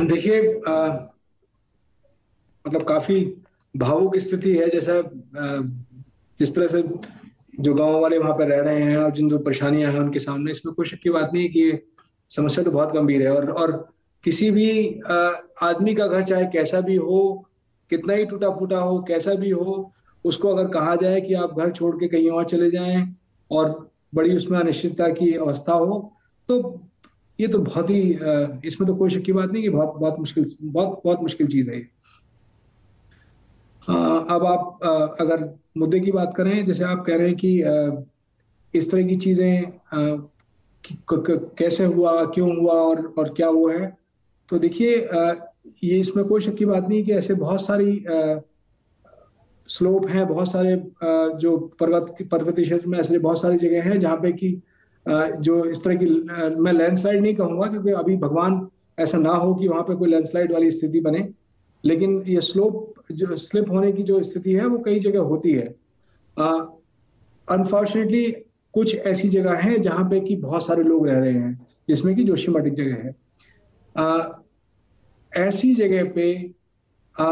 देखिए, मतलब काफी भावुक स्थिति है। जैसा जिस तरह से जो गांव वाले वहां पर रह रहे हैं और जिन जो परेशानियां हैं उनके सामने, इसमें कोई शक की बात नहीं है कि ये समस्या तो बहुत गंभीर है। और किसी भी आदमी का घर चाहे कैसा भी हो, कितना ही टूटा फूटा हो, कैसा भी हो, उसको अगर कहा जाए कि आप घर छोड़ के कहीं और चले जाएं और बड़ी उसमें अनिश्चितता की अवस्था हो, तो ये तो बहुत ही इसमें तो कोई शक की बात नहीं कि बहुत बहुत मुश्किल, बहुत बहुत मुश्किल चीज है ये। अब आप अगर मुद्दे की बात करें, जैसे आप कह रहे हैं कि इस तरह की चीजें कैसे हुआ, क्यों हुआ और क्या वो है, तो देखिए, ये इसमें कोई शक की बात नहीं कि ऐसे बहुत सारी स्लोप हैं, बहुत सारे जो पर्वतीय क्षेत्र में ऐसे बहुत सारी जगह हैं जहाँ पे कि जो इस तरह की मैं लैंडस्लाइड नहीं कहूंगा क्योंकि अभी भगवान ऐसा ना हो कि वहां पे कोई लैंडस्लाइड वाली स्थिति बने, लेकिन ये स्लोप जो स्लिप होने की जो स्थिति है वो कई जगह होती है। अनफॉर्चुनेटली कुछ ऐसी जगह हैं जहां पे कि बहुत सारे लोग रह रहे हैं, जिसमें कि जोशीमठ एक जगह है। अ, ऐसी जगह पे अ,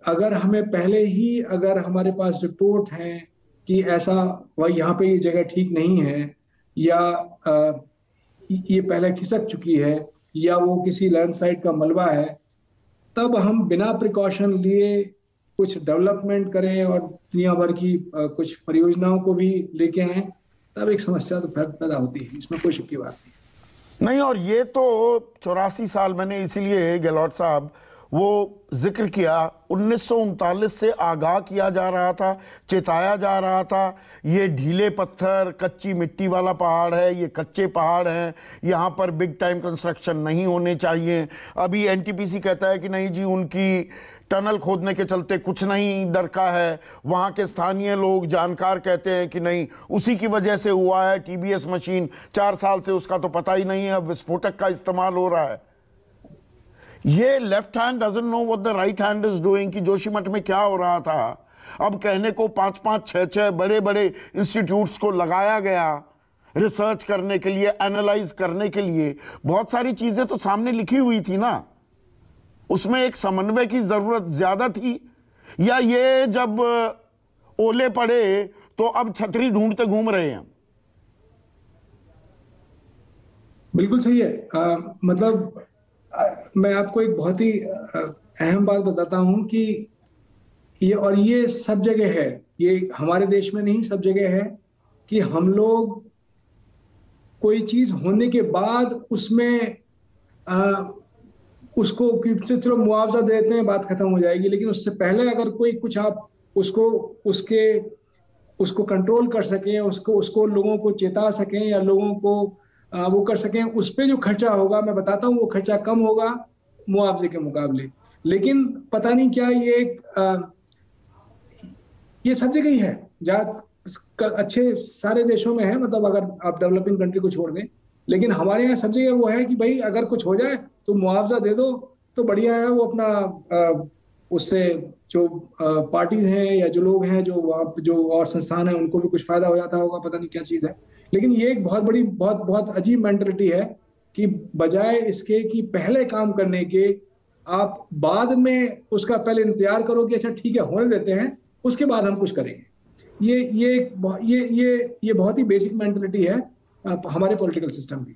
अगर हमें पहले ही, अगर हमारे पास रिपोर्ट है कि ऐसा वह यहाँ पे ये जगह ठीक नहीं है, या ये पहले खिसक चुकी है, या वो किसी लैंडस्लाइड का मलबा है, तब हम बिना प्रिकॉशन लिए कुछ डेवलपमेंट करें और दुनिया भर की कुछ परियोजनाओं को भी लेके आए, तब एक समस्या तो पैदा होती है, इसमें कोई शक की बात नहीं। नहीं, और ये तो 84 साल, मैंने इसीलिए गहलोत साहब वो जिक्र किया, 1939 से आगाह किया जा रहा था, चेताया जा रहा था, ये ढीले पत्थर कच्ची मिट्टी वाला पहाड़ है, ये कच्चे पहाड़ हैं, यहाँ पर बिग टाइम कंस्ट्रक्शन नहीं होने चाहिए। अभी एनटीपीसी कहता है कि नहीं जी, उनकी टनल खोदने के चलते कुछ नहीं दरका है। वहाँ के स्थानीय लोग जानकार कहते हैं कि नहीं, उसी की वजह से हुआ है। टीबीएस मशीन 4 साल से उसका तो पता ही नहीं है, अब विस्फोटक का इस्तेमाल हो रहा है। ये left hand doesn't know what the right hand is doing कि जोशीमठ में क्या हो रहा था। अब कहने को 5-5, 6-6 बड़े बड़े इंस्टीट्यूट्स को लगाया गया रिसर्च करने के लिए, एनालाइज करने के लिए। बहुत सारी चीजें तो सामने लिखी हुई थी ना, उसमें एक समन्वय की जरूरत ज्यादा थी। या ये जब ओले पड़े तो अब छतरी ढूंढते घूम रहे हैं? बिल्कुल सही है। मतलब मैं आपको एक बहुत ही अहम बात बताता हूं कि ये सब जगह है, ये हमारे देश में नहीं, सब जगह है कि हम लोग कोई चीज होने के बाद उसमें आ, उसको चलो मुआवजा देते हैं, बात खत्म हो जाएगी, लेकिन उससे पहले अगर कोई कुछ आप उसको उसके उसको कंट्रोल कर सकें, उसको उसको लोगों को चेता सकें, या लोगों को वो कर सकें, उस पे जो खर्चा होगा, मैं बताता हूँ, वो खर्चा कम होगा मुआवजे के मुकाबले। लेकिन पता नहीं क्या ये सब जगह ही है, जहाँ अच्छे सारे देशों में है, मतलब अगर आप डेवलपिंग कंट्री को छोड़ दें, लेकिन हमारे यहाँ सब जगह वो है कि भाई अगर कुछ हो जाए तो मुआवजा दे दो, तो बढ़िया है। वो अपना उससे जो पार्टीज हैं या जो लोग हैं, जो वहाँ जो और संस्थान है, उनको भी कुछ फायदा हो जाता होगा, पता नहीं क्या चीज है। लेकिन ये एक बहुत बड़ी, बहुत बहुत अजीब मेंटलिटी है कि बजाय इसके कि पहले काम करने के, आप बाद में उसका पहले इंतजार करो कि अच्छा ठीक है होने देते हैं, उसके बाद हम कुछ करेंगे। ये बहुत ही बेसिक मेंटलिटी है हमारे पॉलिटिकल सिस्टम की।